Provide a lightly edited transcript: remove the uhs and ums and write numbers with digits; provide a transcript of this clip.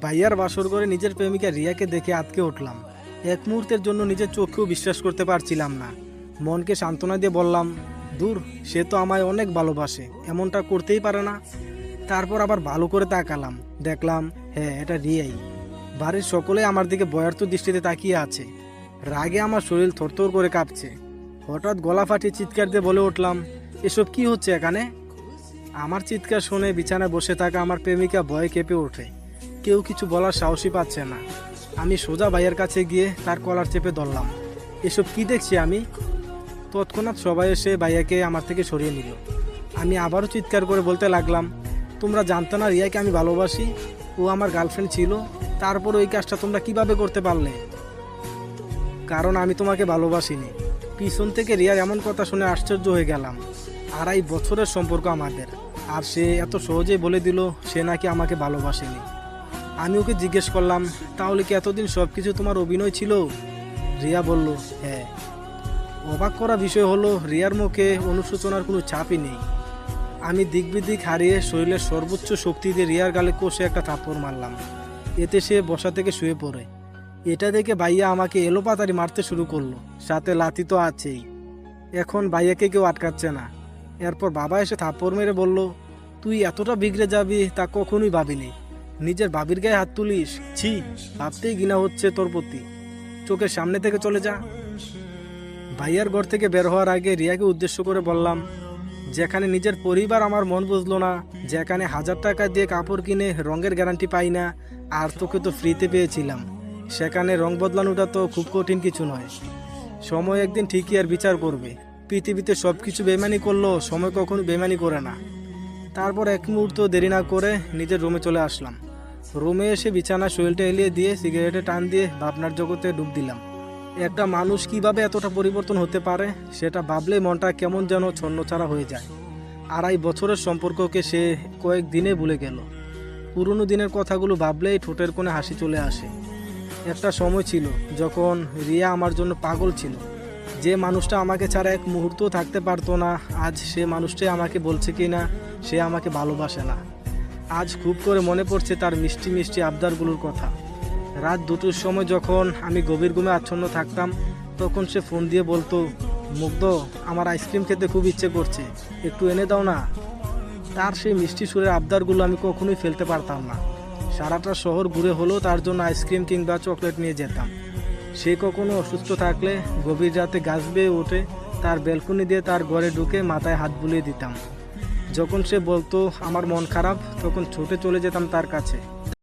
ভাইয়ার বাসর করে নিজের প্রেমিকা রিয়াকে দেখে আটকে উঠলাম। এক মুহূর্তের জন্য নিজের চোখেও বিশ্বাস করতে পারছিলাম না। মনকে সান্ত্বনা দিয়ে বললাম, দূর, সে তো আমায় অনেক ভালোবাসে, এমনটা করতেই পারে না। তারপর আবার ভালো করে তাকালাম, দেখলাম হ্যাঁ, এটা রিয়াই। বাড়ির সকলে আমার দিকে ভয়ার্থ দৃষ্টিতে তাকিয়ে আছে। রাগে আমার শরীর থরথর করে কাঁপছে। হঠাৎ গলা ফাটিয়ে চিৎকার দিয়ে বলে উঠলাম, এসব কি হচ্ছে এখানে? আমার চিৎকার শুনে বিছানায় বসে থাকা আমার প্রেমিকা ভয়ে কেঁপে ওঠে। কেউ কিছু বলার সাহসই পাচ্ছে না। আমি সোজা ভাইয়ের কাছে গিয়ে তার কলার চেপে ধরলাম। এসব কি দেখছি আমি? তৎক্ষণাৎ সবাই এসে ভাইয়াকে আমার থেকে সরিয়ে নিল। আমি আবারও চিৎকার করে বলতে লাগলাম, তোমরা জানতো না রিয়াকে আমি ভালোবাসি? ও আমার গার্লফ্রেন্ড ছিল, তারপর ওই কাজটা তোমরা কিভাবে করতে পারলে? কারণ আমি তোমাকে ভালোবাসিনি। পিছন থেকে রিয়ার এমন কথা শুনে আশ্চর্য হয়ে গেলাম। 2.5 বছরের সম্পর্ক আমাদের, আর সে এত সহজেই বলে দিল সে নাকি আমাকে ভালোবাসেনি। আমি ওকে জিজ্ঞেস করলাম, তাহলে কি এতদিন সব কিছু তোমার অভিনয় ছিল? রিয়া বলল, হ্যাঁ। অবাক করা বিষয় হলো, রিয়ার মুখে অনুশোচনার কোনো ছাপই নেই। আমি দিক হারিয়ে শরীরের সর্বোচ্চ শক্তি দিয়ে রিয়ার গালে কষে একটা থাপ্পড় মারলাম। এতে সে বসা থেকে শুয়ে পড়ে। এটা দেখে ভাইয়া আমাকে এলোপাতাড়ি মারতে শুরু করলো, সাথে লাথি তো আছেই। এখন ভাইয়াকে কেউ আটকাচ্ছে না। এরপর বাবা এসে থাপ্পড় মেরে বলল, তুই এতটা বিগড়ে যাবি তা কখনোই ভাবিনি। নিজের ভাবির গায়ে হাত তুলিস, ছি, ভাবতেই ঘৃণা হচ্ছে তোর প্রতি। চোখের সামনে থেকে চলে যা। ভাইয়ার ঘর থেকে বের হওয়ার আগে রিয়াকে উদ্দেশ্য করে বললাম, যেখানে নিজের পরিবার আমার মন বুঝলো না, যেখানে 1000 টাকা দিয়ে কাপড় কিনে রঙের গ্যারান্টি পাই না, আর তোকে তো ফ্রিতে পেয়েছিলাম, সেখানে রং বদলানোটা তো খুব কঠিন কিছু নয়। সময় একদিন ঠিকই আর বিচার করবে। পৃথিবীতে সব কিছু বেমানি করলেও সময় কখনো বেমানি করে না। তারপর এক মুহূর্ত দেরি না করে নিজের রুমে চলে আসলাম। রুমে এসে বিছানা শরীরটা এলিয়ে দিয়ে সিগারেটে টান দিয়ে ভাবনার জগতে ডুব দিলাম। একটা মানুষ কিভাবে এতটা পরিবর্তন হতে পারে সেটা ভাবলে মনটা কেমন যেন ছন্নছাড়া হয়ে যায়। 2.5 বছরের সম্পর্ককে সে কয়েকদিনে ভুলে গেল। পুরনো দিনের কথাগুলো ভাবলেই ঠোঁটের কোণে হাসি চলে আসে। একটা সময় ছিল যখন রিয়া আমার জন্য পাগল ছিল। যে মানুষটা আমাকে ছাড়া এক মুহূর্তও থাকতে পারতো না, আজ সে মানুষটাই আমাকে বলছে কি না সে আমাকে ভালোবাসে না। আজ খুব করে মনে পড়ছে তার মিষ্টি মিষ্টি আবদারগুলোর কথা। রাত 2টোর সময় যখন আমি গভীর ঘুমে আচ্ছন্ন থাকতাম, তখন সে ফোন দিয়ে বলতো, মুগ্ধ, আমার আইসক্রিম খেতে খুব ইচ্ছে করছে, একটু এনে দাও না। তার সেই মিষ্টি সুরের আবদারগুলো আমি কখনোই ফেলতে পারতাম না। সারাটা শহর ঘুরে হলেও তার জন্য আইসক্রিম কিংবা চকলেট নিয়ে যেতাম। সে কখনো অসুস্থ থাকলে গভীর রাতে গাছ বেয়ে উঠে তার ব্যালকনি দিয়ে তার ঘরে ঢুকে মাথায় হাত বুলিয়ে দিতাম। যখন সে বলতো আমার মন খারাপ, তখন ছুটে চলে যেতাম তার কাছে।